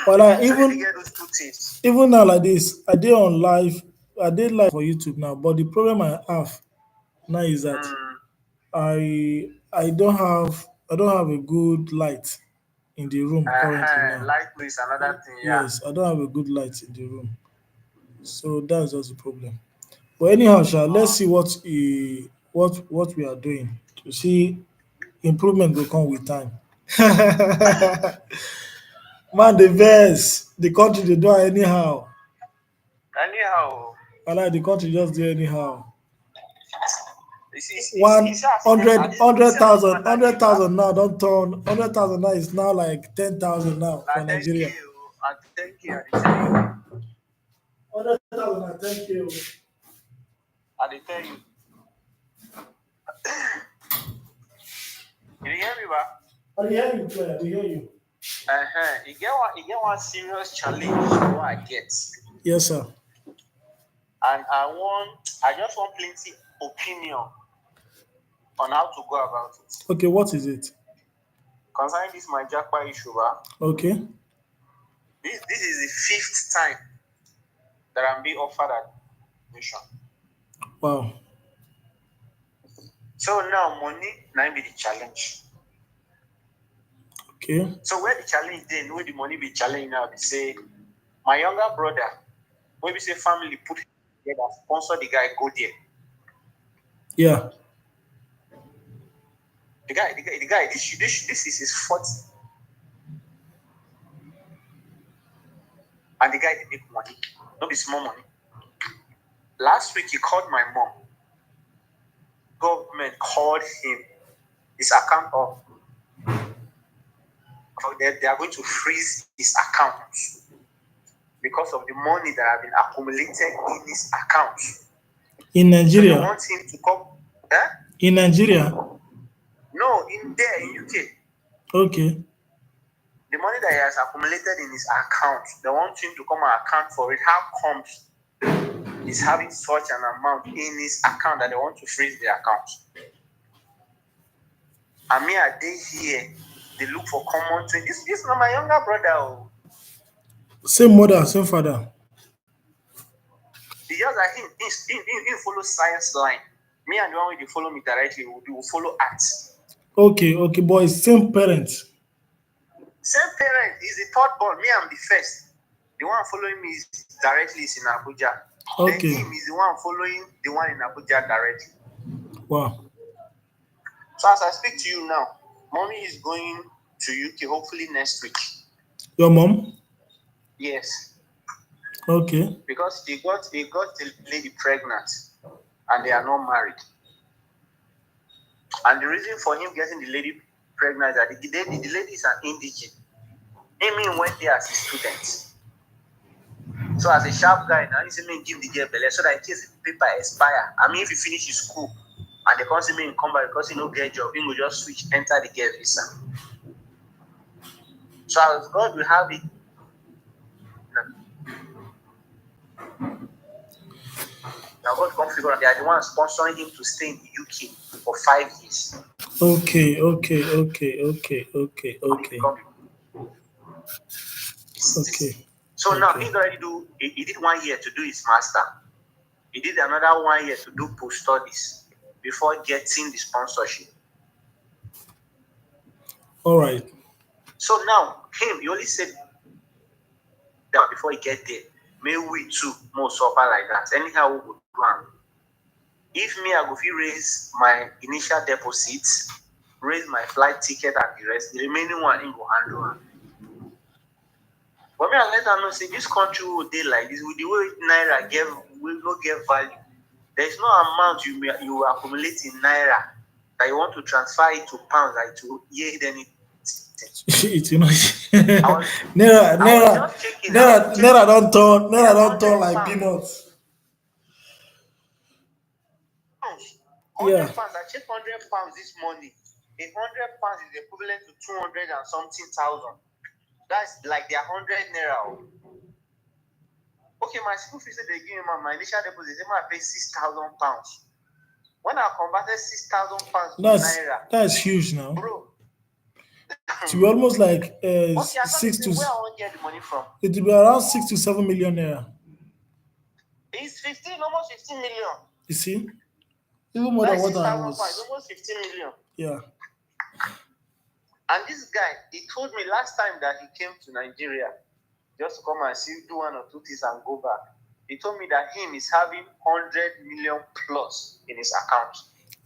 Well, I So let me even get those two things. even now like this, I did on live. I did live for YouTube now, but the problem I have now is that Mm, I don't have a good light in the room currently now. light blue is another thing, yeah. Yes, I don't have a good light in the room, so that's just the problem. But anyhow, let's Uh, see what we are doing to see improvement will come with time. Man, the verse, the country they do it anyhow. anyhow, I like the country just do anyhow. you One see, as hundred you hundred see, as this thousand matter hundred dey back, thousand now don't turn 100,000 now is now like 10,000 now na for 10K, Nigeria. and 10K, I dey tell you, 100,000 and 10K. I dey tell you. You dey hear me, ba? I hear you, player. I hear you. E get one serious challenge wey I get, Yes, sir. and I just want plenty opinion on how to go about it. Okay, what is it? Concerning this my japa issue, ba, Okay. this is the fifth time that I'm being offered admission. Wow. So now money na be the challenge. Okay. So where the challenge dey, where the money be challenge now, be say my younger brother, wey be say family put together sponsor the guy go there. Yeah. The guy, this is his fourth, and the guy dey make money, no be small money. Last week he called my mom. Government called him. His account off. They are going to freeze his account because of the money that have been accumulated in his account. In So they Nigeria. want him to come. Eh? In Nigeria. No, in there in UK. Okay. The money that he has accumulated in his account, they want him to come and account for it. How comes he's having such an amount in his account that they want to freeze the account? And me, I dey here. They look for common thing. This is not my younger brother. Oh. Same mother, same father. It's just that he follow science line. Me and the one wey dey follow me directly, we will follow arts. Okay, boys, same parents. Same parent is the third born. Me, I'm the first. The one following me is directly is in Abuja. Then Okay. him is the one following the one in Abuja directly. Wow. So as I speak to you now, mommy is going to UK hopefully next week. Your mom? Yes. Okay. Because he got the lady pregnant and they are not married. And the reason for him getting the lady pregnant is that the lady is an indigene. Amy went there as a student. So as a sharp guy, now he said me give the girl belly so that in case the paper expire, I mean if he finish his school and they come see me come back because he no get job, he will just switch, enter the girl visa. So as God will have it. Now God come figure out they are the ones sponsoring him to stay in the UK for 5 years. Okay. Okay. So now he already he did 1 year to do his master. He did another 1 year to do post studies before getting the sponsorship. All right. So now he only said that before he get there, may we too more suffer like that. Anyhow, we go do am. If me, I go fit raise my initial deposits, raise my flight ticket and the rest, the remaining one he go handle am. But me, I let them know say this country will dey like this with the way naira will not get value. There is no amount you accumulate in naira that you want to transfer it to pounds, like to yield anything. It's you know. I was just checking. Naira don't turn like peanuts. Pounds. Yeah. 100 pounds. I checked 100 pounds this morning. 100 pounds is equivalent to 200 and something thousand. That's like their 100 naira. Okay, my school fees they give me my initial deposit. They might pay 6,000 pounds. When I converted 6,000 pounds to naira, That's huge now. bro. It will be almost like Okay, I thought six this to. is where I want to get the money from. It will be around 6 to 7 million naira. It's 15, almost 15 million. You see, even more than Like what I 6,000 pounds, was. almost 15 million. Yeah. And this guy, he told me last time that he came to Nigeria just to come and see, do one or two things and go back. He told me that him is having 100 million plus in his account.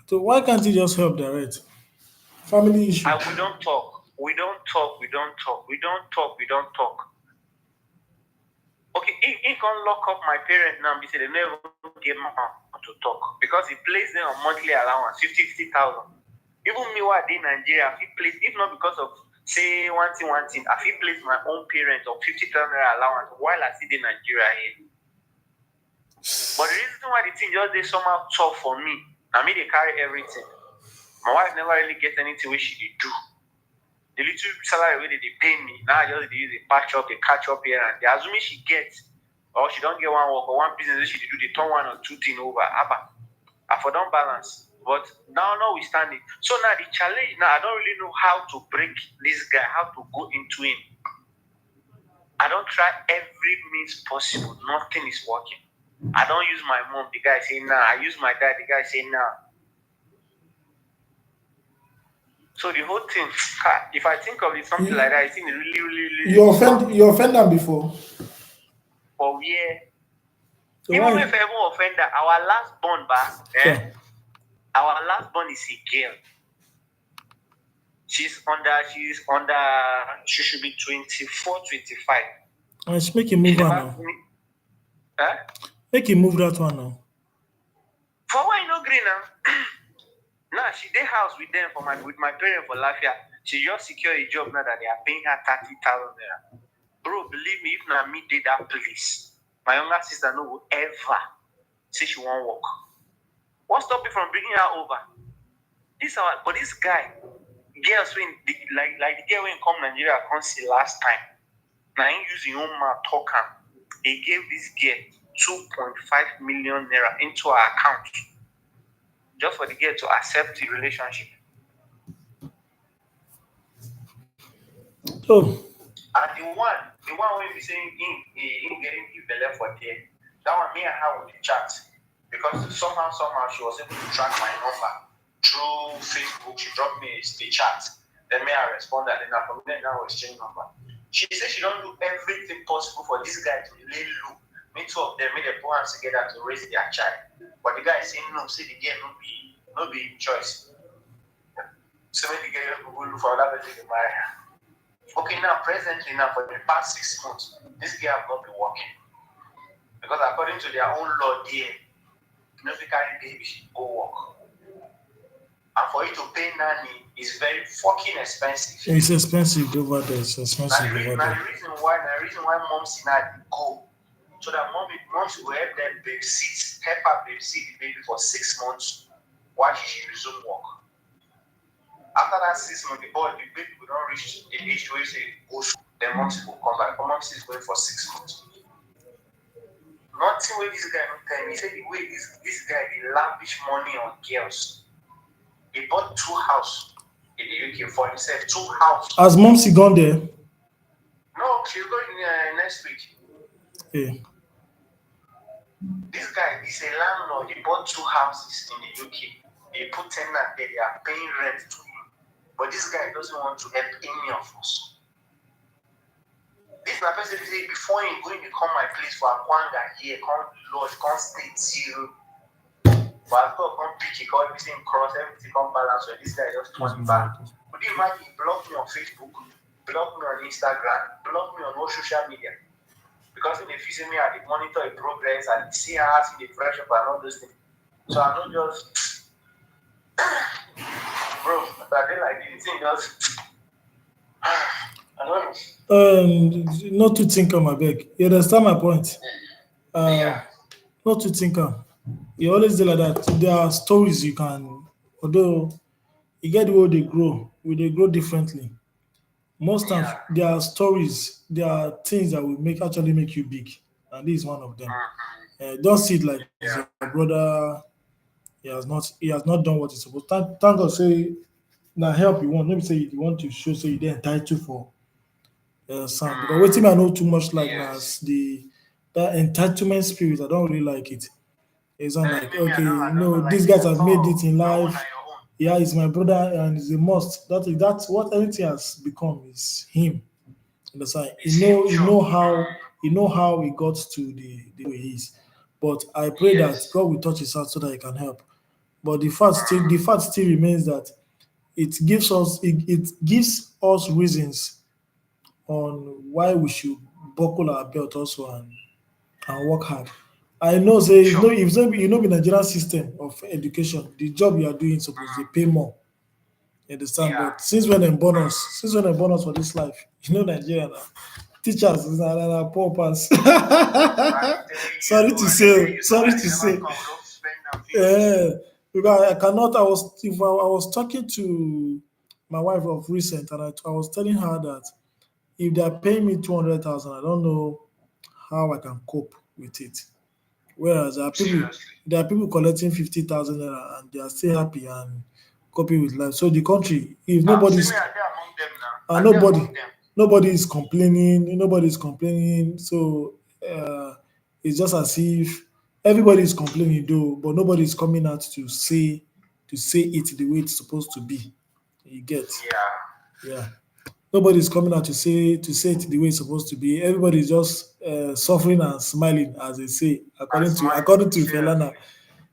So why can't he just help direct? Family issue. And we don't talk. We don't talk. We don't talk. We don't talk. We don't talk. Okay, he can lock up my parents now because they never get my to talk. Because he plays them on monthly allowance, 50,000. Even me while in Nigeria, I feel place, if not because of say one thing, I feel place my own parents of 50,000 allowance while I sit in Nigeria here. But the reason why the thing just they somehow tough for me, I mean they carry everything. My wife never really gets anything which she did do. The little salary way they pay me, now I just use a patch up, they catch up here and they assuming she gets, or she don't get one work or one business she do, they turn one or two things over. I for don't balance. But now we stand it. So now the challenge, now I don't really know how to break this guy, how to go into him. I don't try every means possible. Nothing is working. I don't use my mom, the guy say nah. I use my dad, the guy say nah. So the whole thing, if I think of it, something like that, I think it really You offend them before. for yeah. So Even why? if I ever offend that, our last born back, Yeah. our last born is a girl. She should be 24, 25. I should make him She move on never now. finish. Huh? Make him move that one now. For why you no green now? Now she dey house with them with my parents for Lafia. She just secure a job now that they are paying her 30,000 naira. Bro, believe me, if na me did that place, my younger sister no will ever say she won't work. What stop me from bringing her over? But this guy, girls when like the girl when come Nigeria come see last time. Now he use his own mouth talk am. He gave this girl 2.5 million naira into her account just for the girl to accept the relationship. Oh. And the one when be saying in getting the belly for there, that one me and her would chat because somehow she was able to track my number through Facebook. She dropped me the chat. Then me I responded, and then from there now we exchange number. She said she don't do everything possible for this guy to lay low. Me two of them made their plans together to raise their child. But the guy is saying no, say the girl no be choice. So when the girl go look for another person to marry her. Okay, now presently now for the past 6 months, this girl have not been working. Because according to their own law there, you know if you carry baby, she go work. And for you to pay nanny is very fucking expensive. It's expensive over there. It's expensive over there. The reason why moms not go. So that moms will help them help her babysit the baby for 6 months while she resume work. After that 6 months, the baby will not reach the age where say go school. Then moms will come back. Moms is going for 6 months. Nothing where this guy don't tell me. He said the way this guy they lavish money on girls. He bought 2 houses in the UK for himself. 2 houses. Has Momsy gone there? No, she's going next week. Yeah. This guy is a landlord. He bought 2 houses in the UK. He put tenant there. They are paying rent to him. But this guy doesn't want to help any of us. This my person say before he going to come my place for Akwanga here, come lodge, come stay till. But I thought come pick it, come everything cross, everything come balance. So this guy just turn back. Could you imagine he blocked me on Facebook, blocked me on Instagram, blocked me on all social media? Because if you see me, I monitor the progress and see how I see the pressure and all those things. So I'm not just bro, but I did like this thing just I don't know. Not to think on my beg. You understand my point? Yeah. Not to think on. You always do like that. There are stories you can, although you get the way they grow differently. Most times Yeah. there are stories, there are things that will actually make you big, and this is one of them. Don't see it like it's your brother. He has not done what he's supposed. Thank God, say na help you want. Let me say you want to show say you dey entitled for some because Mm, wetin I know too much like na yes. as the that entitlement spirit. I don't really like it. It's not like Me, okay, I don't even these like it guys at have made it all. in Your own life. and your own. Yeah, he's my brother and he's a must. That's what anything has become is him. Understand? It's him, You sure. know how Mm, he got to the way he is. But I pray that yes. God will touch his heart so that he can help. But the fact still remains that it gives us reasons on why we should buckle our belt also and work hard. I know say Sure. if no be you know the Nigerian system of education, the job you are doing suppose they pay more. You understand? Yeah. But since when they born us for this life, Nigeria now. Teachers na poor pass. I can tell you, Sorry somebody to never say. come, we don't spend and finish. Eh, because I cannot. I was talking to my wife of recent, and I was telling her that if they are paying me 200,000, I don't know how I can cope with it. Whereas Seriously. there are people collecting 50,000 naira and they are still happy and coping with life. So the country, if See me, nobody's I there among them now. and I there among them. nobody is complaining. So uh, it's just as if everybody is complaining though, but nobody is coming out to say it the way it's supposed to be. You get, Yeah. yeah. Nobody is coming out to say it the way it's supposed to be. Everybody is just suffering and smiling, as they say, And smiling. according to Felana. Seriously.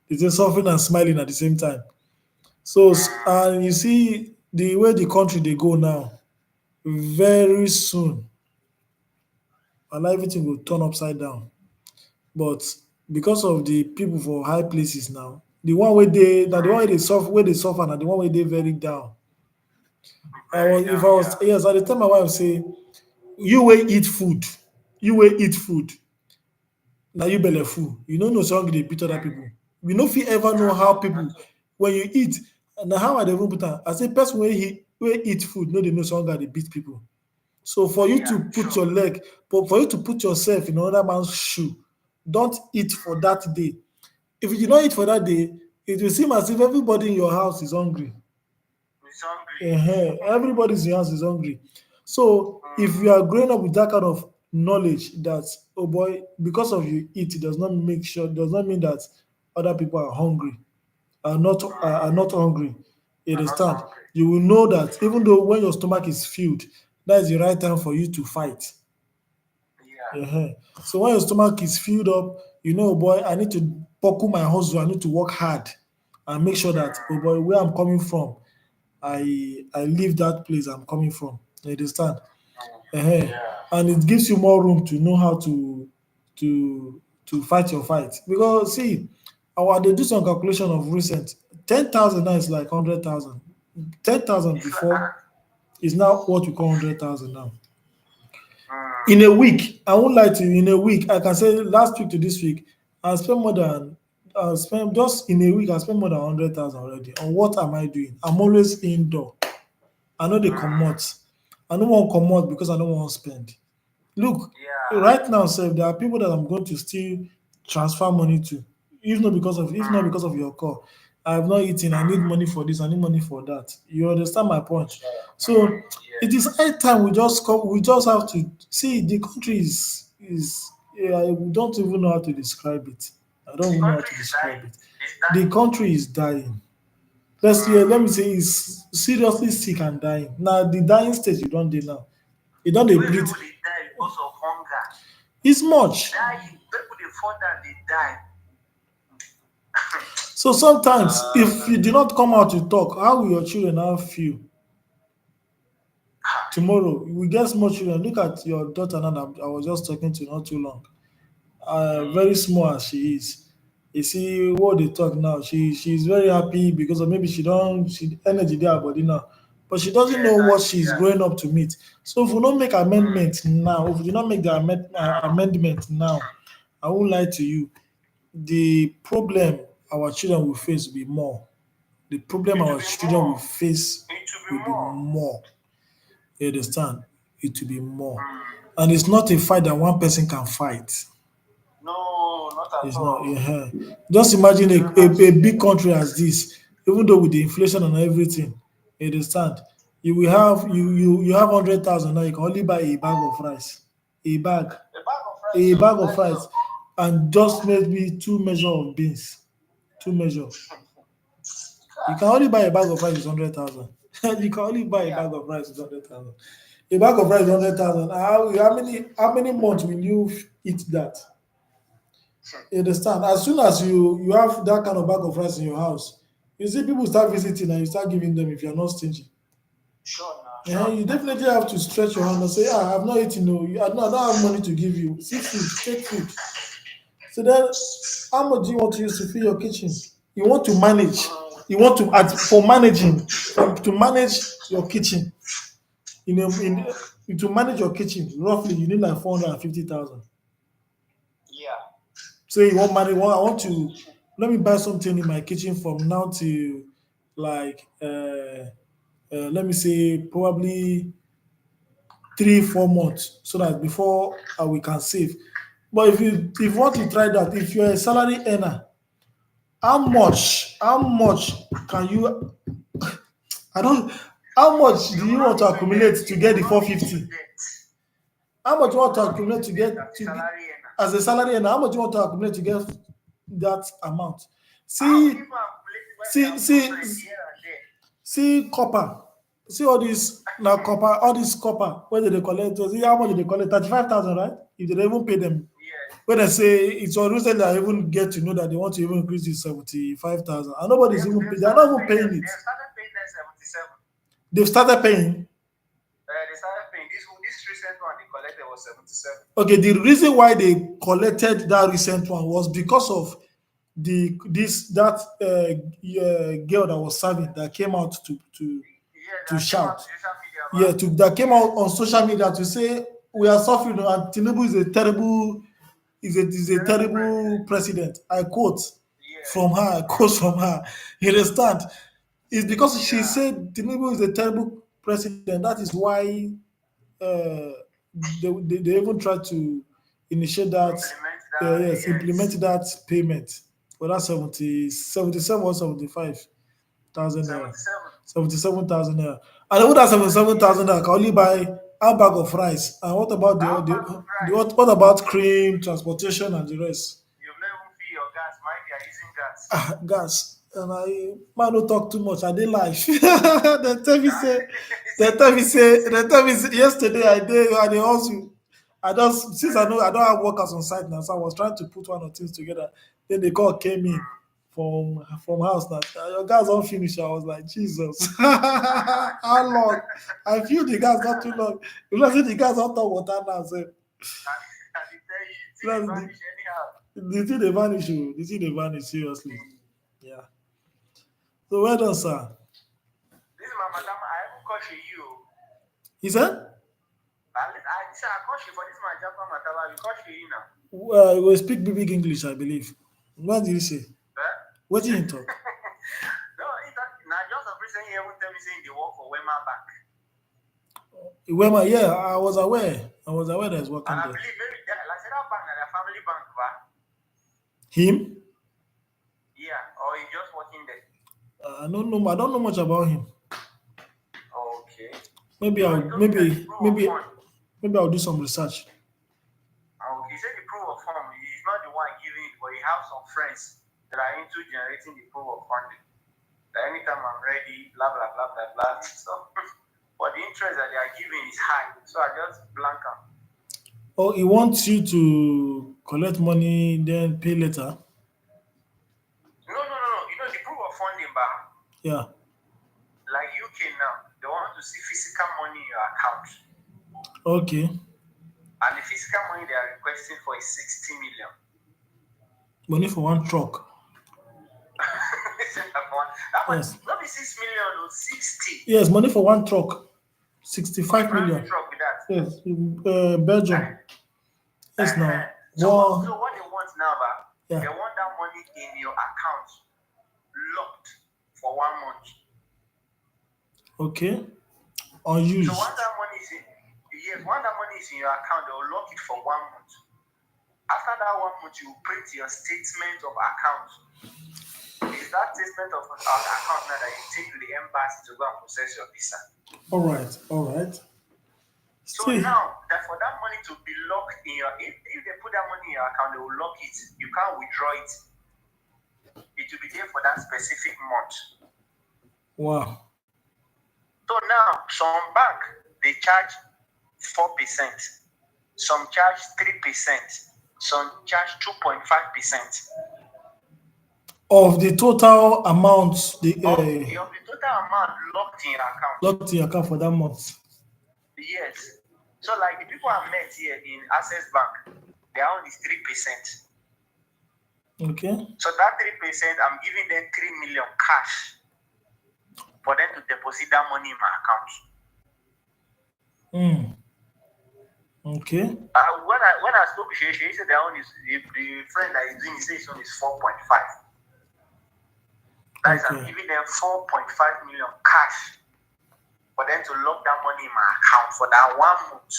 They say suffering and smiling at the same time. So, Mm, and you see the way the country they go now, very soon, and everything will turn upside down. But because of the people for high places now, the one where they suffer, and the one where they very down. very If down, I was yeah. yes, at the time my wife say, you will eat food, you will eat food. Now you belle full. You don't know so hungry they beat other Mm, people. We no fit ever know at how all, at people all. when you eat. Now how I dey even put am? I say person wey eat food no dey know so hunger dey beat people. So for you Yeah, to put sure. your leg, but for you to put yourself in another man's shoe, don't eat for Mm, that day. If you did not eat for that day, it will seem as if everybody in your house is hungry. it's hungry. Everybody's in your house is hungry. So if you are Mm, growing up with that kind of knowledge that oh boy, because of you eat, it does not mean that other people are hungry, are mm, not hungry. You I'm not understand? hungry. You will know that even though when your stomach is filled, that is the right time for you to fight. Yeah. Ehen. So when your stomach is filled up, you know, oh boy, I need to buckle my hustle. I need to work hard and make sure that, oh Mm, boy, where I'm coming from, I leave that place I'm coming from. You understand? mm, Ehen. yeah. And it gives you more room to know how to fight your fight. Because see, they do some calculation of recent. 10,000 now is like 100,000. 10,000 It's like, before is now what we call 100,000 now. In a mm, week, I won't lie to you, in a week, I can say last week to this week, I spent more than I spent just in a week, I spent more than 100,000 already. On what am I doing? I'm always indoor. I know they come mm, out. I don't want come out because I don't want to spend. Look, yeah. right now, sir, there are people that I'm going to still transfer money to, if not Mm, because of your call. I have not eaten. I need mm, money for this. I need money for that. You understand my point? sure. So it is Yes. high time we just come. We just have to see the country is. Yeah, we don't even know how to describe it. I don't The even know how country to is describe dying. it. It's The dying. country is dying. Let me Mm, say, is seriously sick and dying. Now the dying stage you don't do now. You don't the they way breathe. people they die because of hunger. It's much. Dying. People they fall down, they die. So sometimes, if uh, you do not come out to talk, how will your children now feel tomorrow? We get small children. Look at your daughter now. That I was just talking to not too long. Very mm, small as she is. You see what they talk now. She's very happy because of maybe she energy there her body now, but she doesn't know yes, what I see. she's Yeah. growing up to meet. So if we don't make Mm, amendment now, if we do not make the no. amendment now, I won't lie to you. The problem our children will face will be more. The problem It will our be children will more. face It will will be be more. more. You understand? It will be more. Mm, And it's not a fight that one person can fight. no, not at It's not. all. Yeah. Just imagine Children has a big country as this, even though with the inflation and everything. You understand? You have 100,000 now. You can only buy a bag of rice, a bag, A bag of rice, a so bag of that's rice, all. and just maybe two measure of beans, two measure. You can only buy a bag of rice with 100,000. You can only buy a Yeah, bag of rice with 100,000. A bag of rice with 100,000. How many months will you eat that? You understand? As soon as you have that kind of bag of rice in your house, you see people start visiting and you start giving them if you're not stingy. sure now, You sure, definitely definitely. have to stretch your hand and say, I've not eaten, no, I don't have money to give you. See food, take food. So then, how much do you want to use to fill your kitchen? You want to manage. You want to, for managing, to manage your kitchen, to manage your kitchen, roughly, you need like 450,000. Yeah, So you want money, I want to, let me buy something in my kitchen from now to like, let me say, probably 3 4 months so that before we can save. But if you want to try that, if you're a salary earner, how much can you I don't how much you do will you not want be to into debt. accumulate to You get will the not be into 450? debt. How much You you want will to not be accumulate into to debt get as a salary earner. as a salary earner? How much you want to accumulate to get that amount? How will See, you go and calculate when they see, are put see, rent here and there? see copper. See all this now copper, all this copper. Where did they collect? See how much did they collect? 35,000, right? If they don't even pay them. Yes. When they say it's all recently I even get to know that they want to even increase it 75,000. And nobody's even They've they are not started even paying them. paying it. They've started paying them 77. They've started paying. They started paying this recent one they collected was 77. Okay, the reason why they collected that recent one was because of the this that girl that was serving that came out Yeah, to that came out shout. to social media Yeah, about. that came out on social media to say we are suffering and Tinubu is a Terrible terrible president. president. I quote from Yes. her, I quote from her. You understand? It's because she Yeah. said Tinubu is a terrible president. That is why uh, they even tried to initiate that, Implement that. yes, implement Yes. that payment for that 77 or 75,000 naira. 77. 77,000 naira. And with that 77,000 Yes. naira, I can only buy a bag of rice. And what about How bag of rice? what about cream, transportation, and the rest? You've not even feel your gas. Mind they are using gas. Gas. And man don't talk too much. I did life. They tell me say, yesterday I dey hustle. I just since I don't have workers on site now, so I was trying to put one or things together. Then the call came in from house that your gas don't finish. I was like, Jesus, how long? I feel the gas not too long. You know, say the gas not talk water now. So And they tell you, see they that's vanish anyhow. the thing they vanish. The thing they vanish seriously. Yeah. So well done, sir. This is my madam. I haven't caught you. He said, I say I caught you, but this is my Japan madam. I will caught you now. we speak big English, I believe. What did he say? Eh? What did he talk? No, it's not. Now just a person here will tell me saying they work for Wema Bank. Wema, yeah, I was aware. I was aware that he's And working I there. believe maybe that, like I said, that bank, that family bank, right? Him? Yeah, or he just working there. I don't know. I don't know much about him. Okay. Maybe No, he I'll told me that the proof of fund. maybe I'll do some research. Okay, he said the proof of fund. He's not the one giving it, but he has some friends that are into generating the proof of funding. That anytime I'm ready, blah blah blah blah blah. So, but the interest that they are giving is high, so I just blank out. Oh, he wants you to collect money, then pay later. No. You know the proof of funding, but Yeah. like UK now, they want to see physical money in your account. Okay. And the physical money they are requesting for is 60 million. Money for one truck. that one, Yes. not be 6 million or 60. Yes, money for one truck. Okay, 65 brand new million. truck with that. Yes. Eh? Belgium. Yes, now. So what Wow. so what they want now, Yeah. they want that money in your account locked for 1 month. Okay. So Unused. once that money is in once that money is in your account, they will lock it for 1 month. After that 1 month, you will print your statement of account. The It's that statement of account now that you take to the embassy to go and process your visa. All right. All right. So Still. now that for that money to be locked in your if they put that money in your account, they will lock it. You can't withdraw it. It will be there for that specific month. Wow. So now some bank they charge 4%, some charge 3%, some charge 2.5%. Of the total amount, Of the total amount locked in your account. locked in your account for that month. Yes. So like the people I met here in Access Bank, their own is 3%. Okay. So that 3%, I'm giving them 3 million cash for them to deposit that money in my account. Okay. When I spoke with she said their own is the friend that is doing it says his own is 4.5. That is, I'm giving them 4.5 million cash for them to lock that money in my account for that 1 month.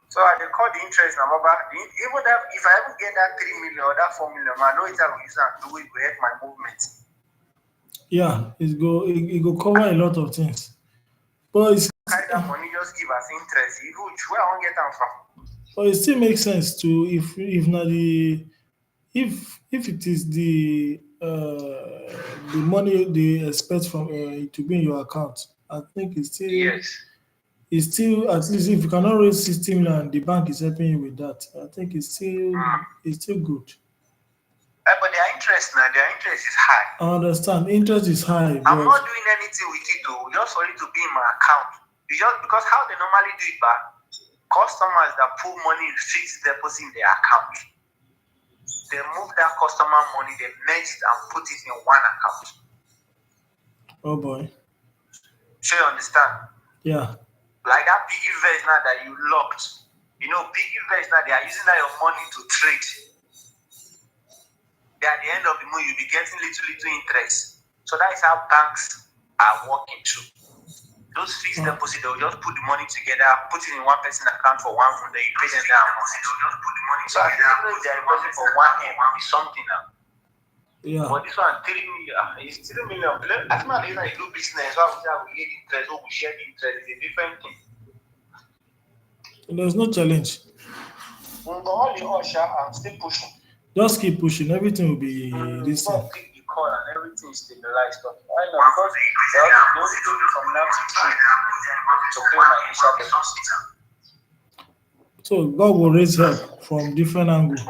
So I call the interest now, Baba. Even that, if I ever get that 3 million or that 4 million, I know it's I will use that to do it to help my movement. Yeah, it go cover a lot of things. But it's Carry that money, just give us interest. Where I won't get them from. but it still makes sense to if not the if it is the money they expect from to be in your account, I think Yes. it's still at least if you cannot raise 60 million and the bank is helping you with that, I think it's still good. But their interest is high. I understand interest is high, I'm but not doing anything with it though, just for it to be in my account. It's just because how they normally do it, but customers that put money in fixed deposit in their account, they move that customer money, they merge it and put it in one account. oh boy, So you understand? yeah, Like that piggy vest now that you locked. You know, piggy vest now they are using that your money to trade. At the end of the month, you'll be getting little interest. So that is how banks are working too. Those fixed deposit, they'll just put the money together, put it in one person's account for 1 month, then you pay them that amount. They'll just put the money together. So I think if they're deposit for 1 M, it's something now. yeah. But this one, 3 million, it's 3 million. As much as I do business, so I will get interest, or we share the interest, it's a different thing. There's no challenge. But all the usher, I'm still pushing. Just keep pushing. Everything will be this thing. Click the call and everything is stabilized. Why not? Because they only do it from now to pay my initial deposit. So God will raise help from different angles.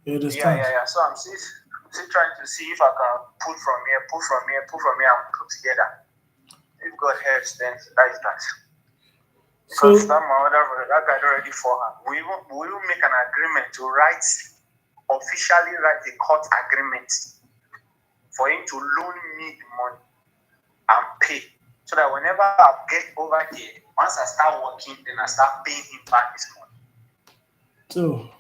You understand? Yeah. So I'm still trying to see if I can pull from here, and put together. If God helps, then that is that. Because that my other brother, that guy already for her. We will make an agreement to officially write a court agreement for him to loan me the money and pay. So that whenever I get over there, once I start working, then I start paying him back his money. So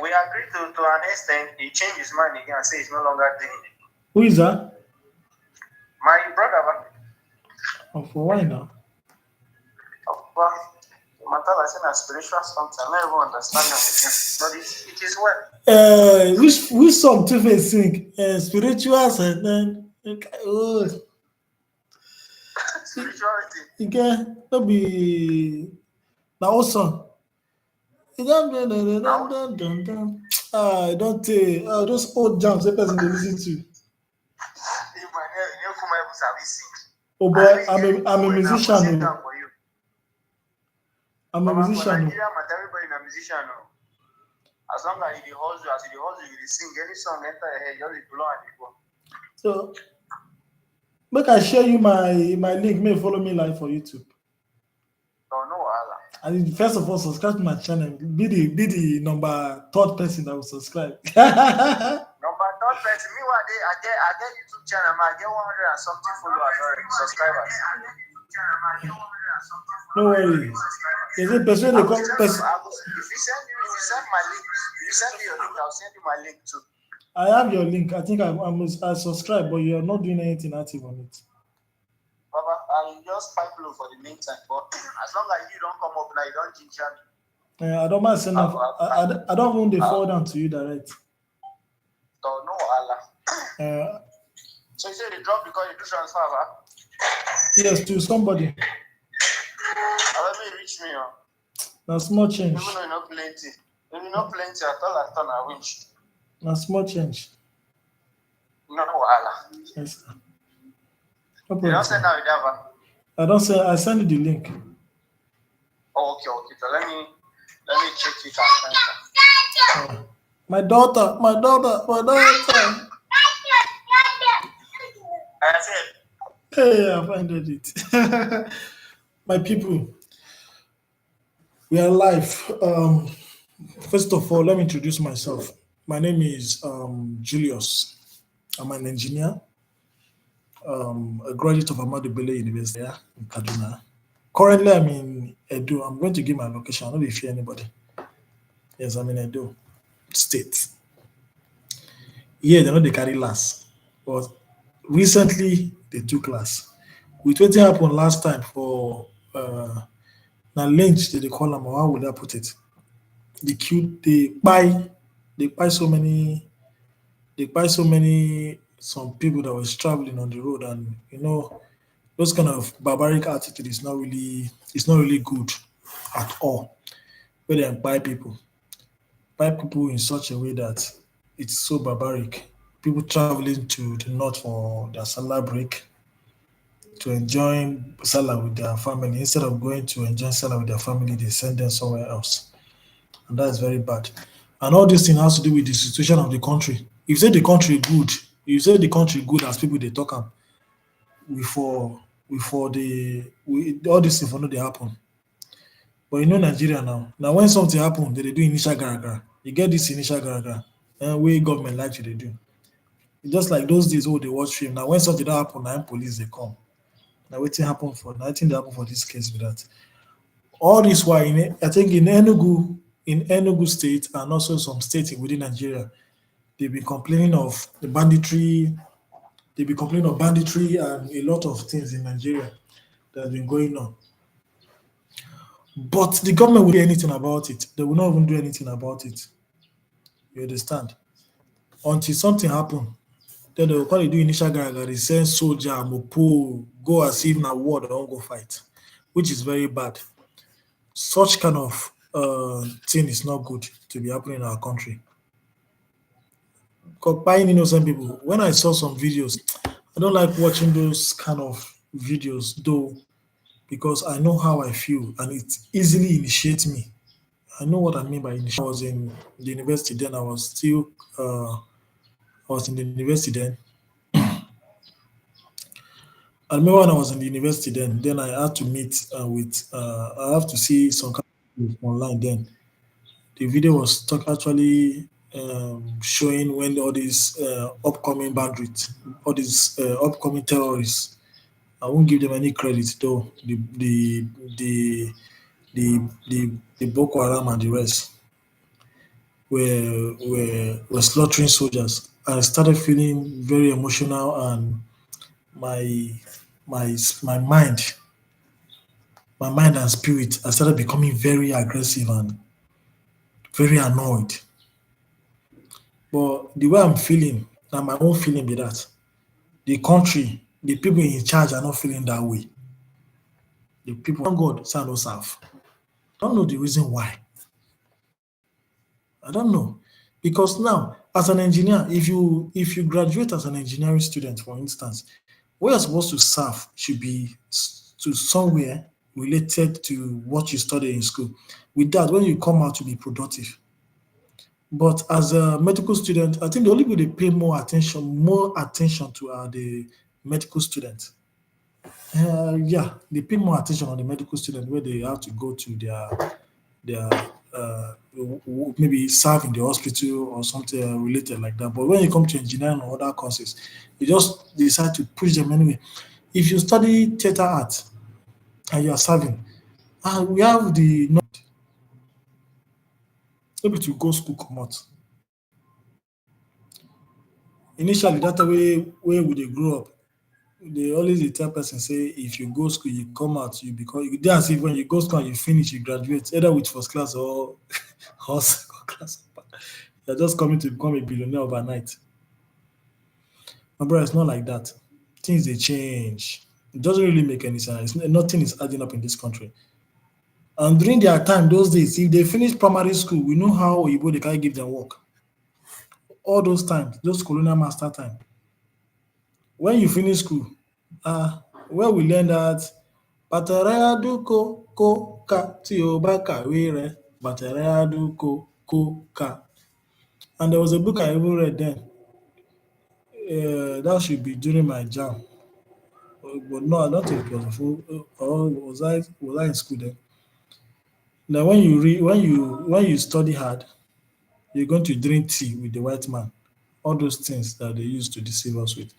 we agreed to an extent. He changed his mind again and said he's no longer doing it. Who is that? My brother. Oh, for why now? Oh, well, matter like saying a spiritual something. I don't even understand that. But it is well. Which song to face sing? Spiritual and then spirituality. Again, that be now also. I don't take those old jams the person they listen to. Oh boy, I'm a musician. I'm a musician. Everybody a musician. As long as you hustle, you sing any song enter your head, just blow and you go. So make I share you my link. May follow me live for YouTube. Oh no, Allah. And first of all, subscribe to my channel. Be the number 3rd person that will subscribe. Number 3rd person. Meanwhile, I get YouTube channel. I get 100 and something followers already, subscribers. No worry. Is it person they come person? If you send my link, you send me your link, I'll send you my link too. I have your link. I think I subscribe, but you're not doing anything active on it. Baba, I'll just pipe low for the meantime. But as long as you don't come up now, you don't ginger me. I don't mind sending. I don't want to fall down to you direct. No wahala. Uh, So you say they drop because you do transfer, huh? yes, to somebody. Let me reach me, oh. Na small Even change. though you know plenty. If you know plenty, I thought I winch. Na small change. No wahala. Yes, sir. No You problem, don't send sir. out with that. I don't say I send you the link. Oh, okay. So let me check it out. Uh, my daughter, my daughter, my daughter. I said, Hey, I find it. My people, we are live. First of all, let me introduce myself. My name is Julius. I'm an engineer, a graduate of Ahmadu Bello University here in Kaduna. Currently, I'm in Edo. I'm going to give my location. I don't know if you anybody. Yes, I'm in Edo State. Yeah, they know they carry last. But recently, they took last. With what happened last time for now lynch, they call them, or how would I put it? They buy so many some people that was traveling on the road, and those kind of barbaric attitude is not really good at all. Where they buy people in such a way that it's so barbaric. People traveling to the north for their salary break to enjoy salary with their family. Instead of going to enjoy salary with their family, they send them somewhere else, and that is very bad. And all this thing has to do with the situation of the country. If you say the country good, you say the country good as people they talk am, before all this thing for no dey happen. But Nigeria now. Now when something happen, they dey do initial garagara. You get this initial garagara, wey government like to dey do. It's just like those days wey we dey watch film. Now when something don happen, na im police dey come. Na wetin dey happen for this case be that. All this while I think in Enugu state and also some states within Nigeria, they be complaining of the banditry. They be complaining of banditry and a lot of things in Nigeria that has been going on. But the government will do anything about it. They will not even do anything about it. You understand? Until something happen, then they will call it do initial garagara. They send soldier, mopo, go as if na war they don't go fight, which is very bad. Such kind of thing is not good to be happening in our country. Because buying innocent people, when I saw some videos, I don't like watching those kind of videos though, because I know how I feel and it easily initiates me. I know what I mean by initiate. I was in the university then. I was in the university then. I remember when I was in the university then I had to meet I have to see some kind of people online then. The video was actually showing when all these upcoming bandits, all these upcoming terrorists. I won't give them any credit though. The Boko Haram and the rest were slaughtering soldiers. I started feeling very emotional, and my my mind and spirit, I started becoming very aggressive and very annoyed. But the way I'm feeling, now my own feeling be that the country, the people in charge are not feeling that way. The people, thank God, say I no serve. I don't know the reason why. I don't know. Because now, as an engineer, if you graduate as an engineering student, for instance, what you're supposed to serve should be to somewhere related to what you study in school. With that, when you come out to be productive. But as a medical student, I think the only people they pay more attention to are the medical students. Yeah, they pay more attention on the medical student where they have to go to their maybe serve in the hospital or something related like that. But when you come to engineering or other courses, you just decide to push them anyway. If you study theater art and you are serving, we have the maybe to go school come out. Initially, that way where we they grow up, they always dey tell person say if you go school, you come out, you become you dey as if when you go school and you finish, you graduate either with first class or or second class. You're just coming to become a billionaire overnight. My brother, it's not like that. Things they change. It doesn't really make any sense. Nothing is adding up in this country. And during their time, those days, if they finish primary school, we know how Oyibo they can give them work. All those times, those colonial master time. When you finish school, where we learn that bàtẹ̀rẹ̀ á dún kó ká tí o bá kàwé rẹ̀, bàtẹ̀rẹ̀ á dún kó ká. And there was a book I even read then. That should be during my jam. But no, I don't think it was a full. Or was I in school then? Now, when you read, when you study hard, you're going to drink tea with the white man. All those things that they used to deceive us with.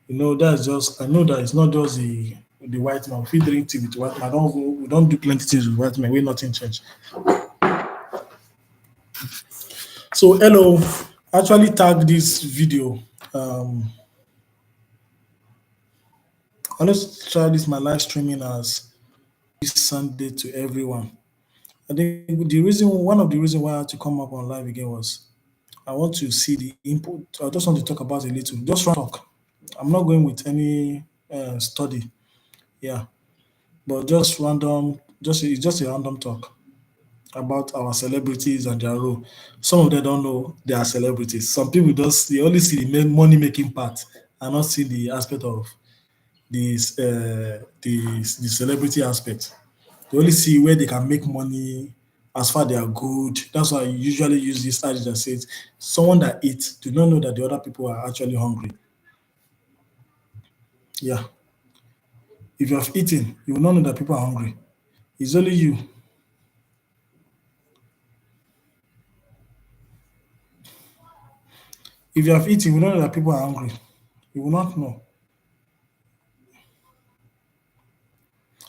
That's just. I know that it's not just the white man. If we drink tea with the white man, we don't do plenty things with white men. We nothing change. So hello, actually tag this video. Let's try this my live streaming as this Sunday to everyone. I think one of the reasons why I had to come up on live again was I want to see the input. I just want to talk about a little, just talk. I'm not going with any study, yeah, but just random. It's just a random talk about our celebrities and their role. Some of them don't know they are celebrities. Some people just they only see the money making part and not see the aspect of the celebrity aspect. They only see where they can make money as far they are good. That's why I usually use this adage that says someone that eats do not know that the other people are actually hungry. Yeah. If you have eaten, you will not know that people are hungry. It's only you. If you have eaten, you will not know that people are hungry. You will not know.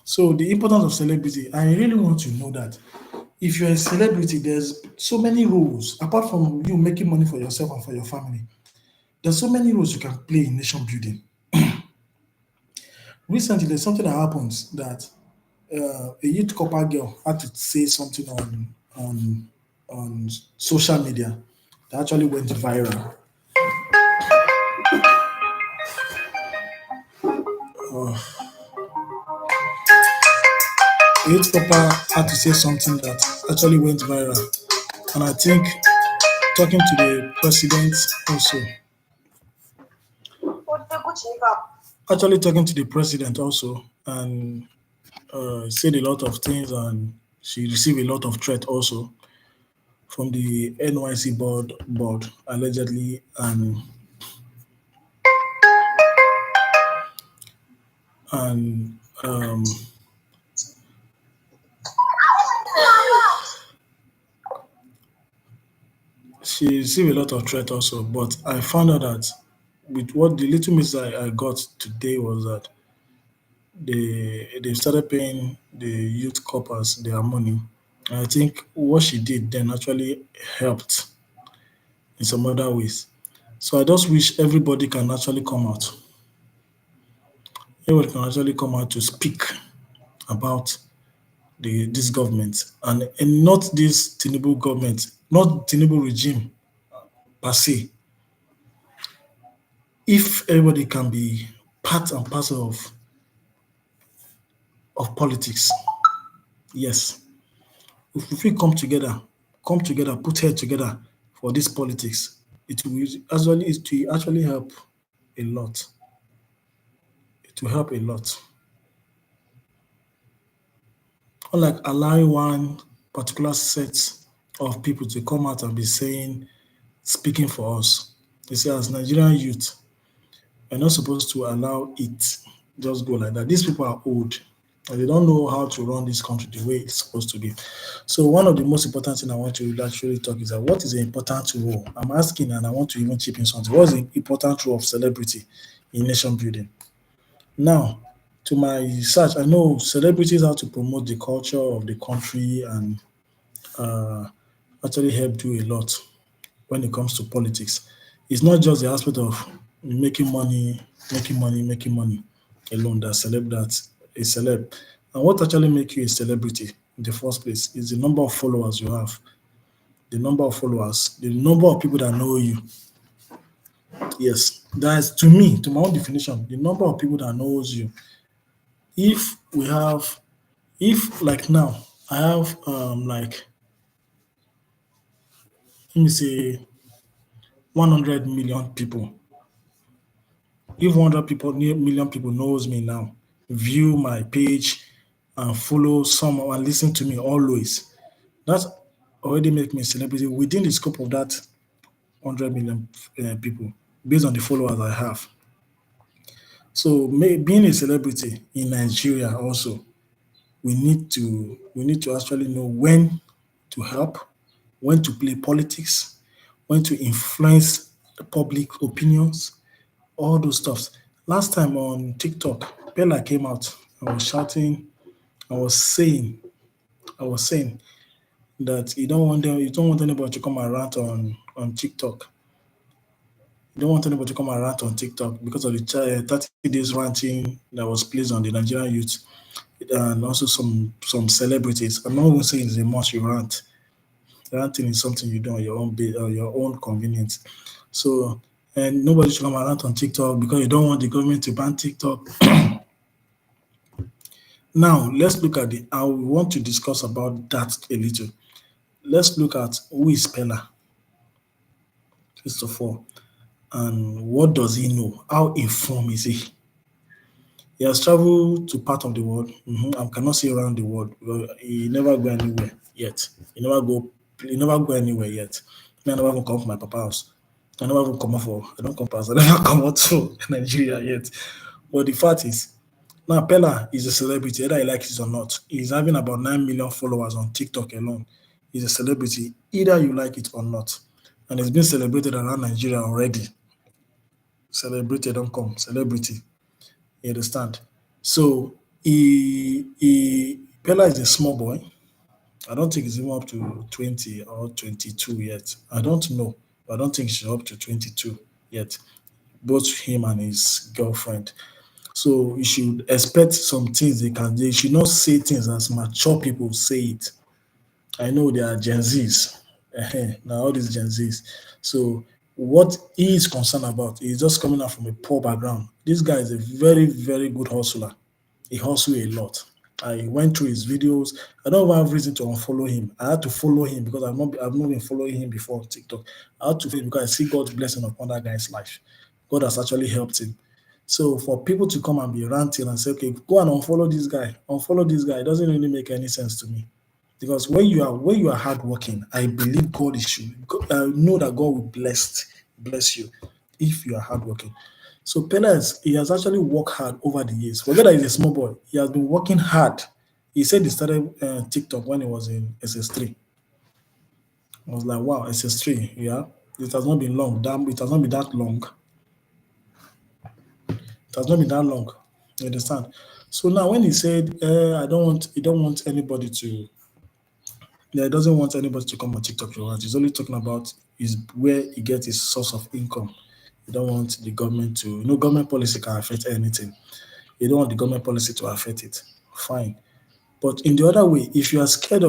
So the importance of celebrity, I really want to know that if you're a celebrity, there's so many roles apart from you making money for yourself and for your family. There's so many roles you can play in nation building. Recently, there's something that happens that a youth copper girl had to say something on social media that actually went viral. A youth copper had to say something that actually went viral, and I think talking to the president also, actually talking to the president also, and said a lot of things, and she received a lot of threat also from the NYC board allegedly, and she received a lot of threat also. But I found out that with what the little message I got today was that they started paying the youth corpers their money. And I think what she did then actually helped in some other ways. So I just wish everybody can actually come out. Everybody can actually come out to speak about this government and not this Tinubu government, not Tinubu regime per se. If everybody can be part and parcel of politics, yes. If we come together, put head together for this politics, it will actually help a lot. It will help a lot. Unlike allowing one particular set of people to come out and be speaking for us. They say as Nigerian youth, we're not supposed to allow it just go like that. These people are old and they don't know how to run this country the way it's supposed to be. So one of the most important things I want to actually talk is that what is the important role? I'm asking and I want to even chip in something. What is the important role of celebrity in nation building? Now, to my research, I know celebrities have to promote the culture of the country and uh, actually help do a lot when it comes to politics. It's not just the aspect of making money alone that a celeb. And what actually make you a celebrity in the first place is the number of followers you have, the number of people that know you. Yes, that's to me, to my own definition, the number of people that knows you. If we have, if like now, I have like let me say 100 million people. If 100 people, million people knows me now, view my page and follow some and listen to me always, that already make me a celebrity within the scope of that 100 million people based on the followers I have. So being a celebrity in Nigeria also, we need to actually know when to help, when to play politics, when to influence the public opinions, all those stuffs. Last time on TikTok, Bella came out. I was shouting. I was saying. I was saying that you don't want anybody to come and rant on TikTok. You don't want anybody to come and rant on TikTok because of the 30 days ranting that was placed on the Nigerian youth and also some celebrities. I'm not even saying it's a must you rant. Ranting is something you do on your own your own convenience. So and nobody should come and rant on TikTok because you don't want the government to ban TikTok. Now let's look at the. I want to discuss about that a little. Let's look at who is Pella first of all, and what does he know? How informed is he? He has traveled to part of the world. I cannot say around the world. Because he never go anywhere yet. He never go. He never go anywhere yet. Me, I never even come from my papa house. I never even come out for. I don't come past. I never come out to Nigeria yet. But the fact is, now Pella is a celebrity, whether he likes it or not. He's having about 9 million followers on TikTok alone. He's a celebrity, either you like it or not. And it's been celebrated around Nigeria already. Celebrated, don't come, celebrity. You understand? So Pella is a small boy. I don't think he's even up to 20 or 22 yet. I don't know. But I don't think he's up to 22 yet. Both him and his girlfriend. So you should expect some things they should not say things as mature people say it. I know they are Gen Zs. Now all these Gen Zs. So what he is concerned about is just coming out from a poor background. This guy is a very, very good hustler. He hustles a lot. I went through his videos. I don't even have reason to unfollow him. I had to follow him because I've not been following him before on TikTok. I had to follow him because I see God's blessing upon that guy's life. God has actually helped him. So for people to come and be ranting and say, okay, go and unfollow this guy, it doesn't really make any sense to me. Because when you are hardworking, I believe God is you. Know that God will bless you if you are hardworking. So Pena he has actually worked hard over the years. Forget that he's a small boy. He has been working hard. He said he started TikTok when he was in SS3. I was like, wow, SS3, yeah. It has not been long. Damn, it has not been that long. It has not been that long. You understand? So now when he said, he don't want anybody to yeah, he doesn't want anybody to come on TikTok for us. He's only talking about is where he gets his source of income. You don't want the government to, government policy can affect anything. You don't want the government policy to affect it. Fine. But in the other way, if we are scared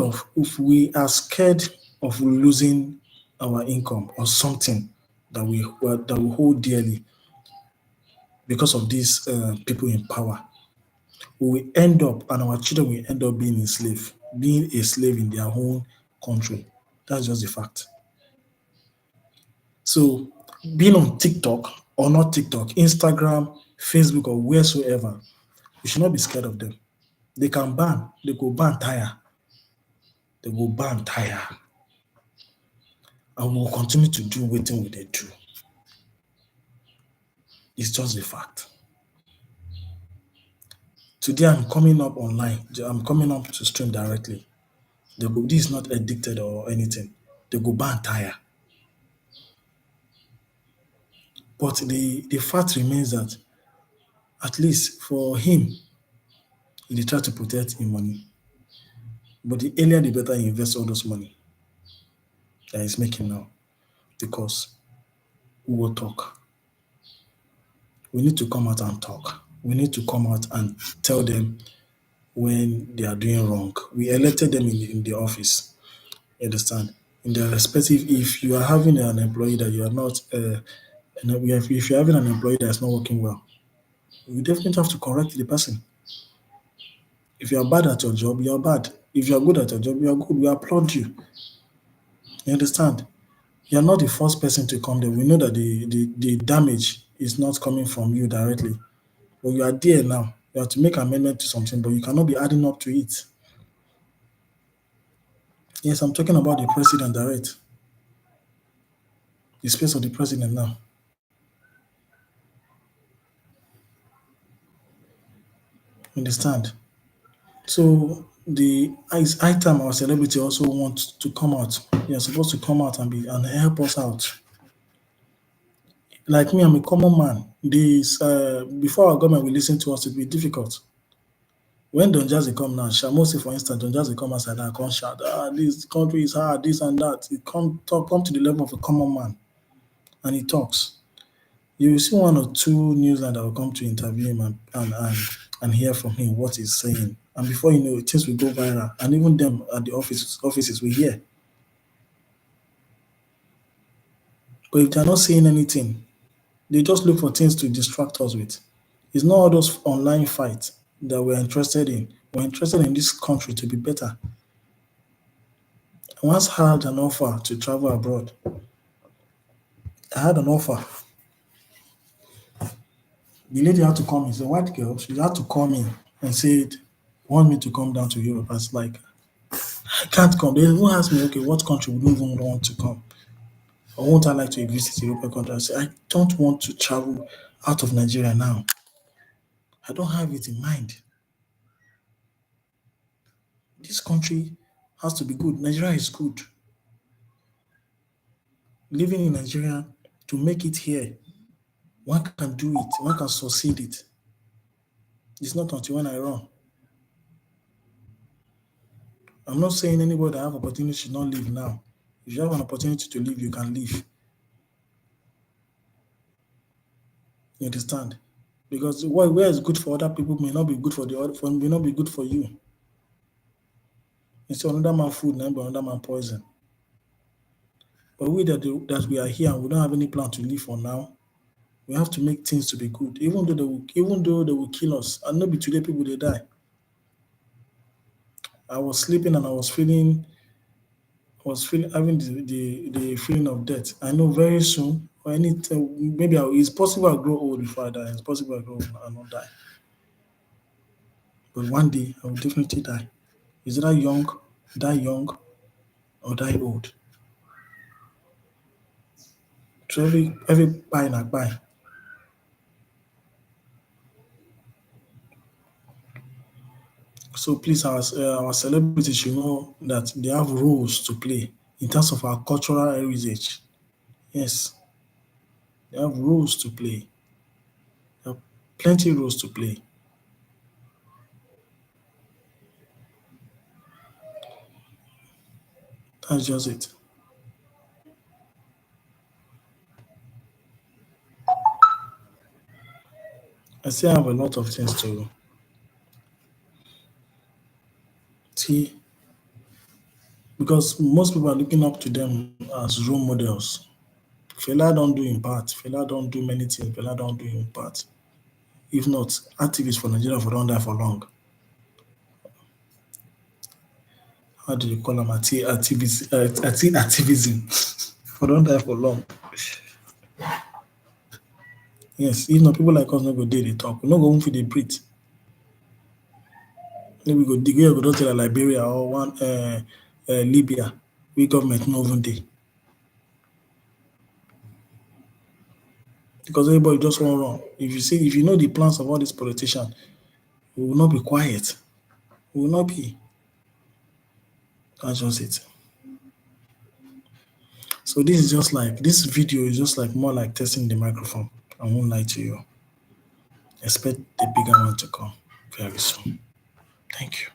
of losing our income or something that we hold dearly because of these people in power, we will end up and our children will end up being a slave in their own country. That's just the fact. So being on TikTok or not TikTok, Instagram, Facebook, or wheresoever, you should not be scared of them. They can ban, they go ban tire, they go ban tire, and we will continue to do what they do. It's just the fact. Today I'm coming up online, I'm coming up to stream directly. This is not addicted or anything. They go ban tire. But the fact remains that at least for him, he try to protect his money. But the earlier the better he invests all those money that he's making now. Because we will talk. We need to come out and talk. We need to come out and tell them when they are doing wrong. We elected them in the office. You understand? In their respective, if you are having an employee that you are not And then if you're having an employee that's not working well, you definitely have to correct the person. If you are bad at your job, you are bad. If you are good at your job, you are good. We applaud you. You understand? You are not the first person to come there. We know that the damage is not coming from you directly. But you are there now. You have to make amendment to something, but you cannot be adding up to it. Yes, I'm talking about the president direct, the space of the president now. Understand? So it's high time our celebrity also want to come out. They are supposed to come out and be and help us out. Like me, I'm a common man. This before our government will listen to us, it will be difficult. When Don Jazzy come now, Shamosi for instance, Don Jazzy come outside and come shout, this country is hard, this and that. It come to the level of a common man and he talks. You will see one or two newsline that will come to interview him and hear from him what he's saying. And before you know it, things will go viral. And even them at the offices will hear. But if they're not saying anything, they just look for things to distract us with. It's not all those online fights that we're interested in. We're interested in this country to be better. I once had an offer to travel abroad. I had an offer. The lady had to call me. It's a white girl. She had to call me and said, want me to come down to Europe. I was like, I can't come. They even asked me, okay, what country would you even want to come? Or won't I like to visit European country? I said, I don't want to travel out of Nigeria now. I don't have it in mind. This country has to be good. Nigeria is good. Living in Nigeria to make it here, one can do it, one can succeed it. It's not until when I run. I'm not saying anybody that have opportunity should not live now. If you have an opportunity to live, you can live. You understand? Because what where is good for other people may not be good for the other for may not be good for you. It's another man food, now another man poison. But we that we are here and we don't have any plan to live for now, we have to make things to be good. Even though they will kill us. And not be today people they die. I was sleeping and I was feeling having the feeling of death. I know very soon or anything it's possible I'll grow old before I die. It's possible I'll grow old and not die. But one day I will definitely die. Is it die young, or die old? So every buy na buy. So please, our celebrities should know that they have roles to play in terms of our cultural heritage. Yes, they have roles to play. They have plenty roles to play. That's just it. I still have a lot of things to see because most people are looking up to them as role models. Fela don't do in part. Fela don't do many things. Fela don't do in part. If not, activists for Nigeria for don't die for long. How do you call them? Activism for don't die for long. Yes, if not, people like us no go dey dey talk. We no go even fit dey breathe. Maybe we go dig where we go just tell Liberia or one Libya, we government no even dey. Because everybody just wan run. If you know the plans of all these politicians, we will not be quiet. We will not be. That's just it. So this video is just like more like testing the microphone. I won't lie to you. Expect the bigger one to come very soon. Thank you.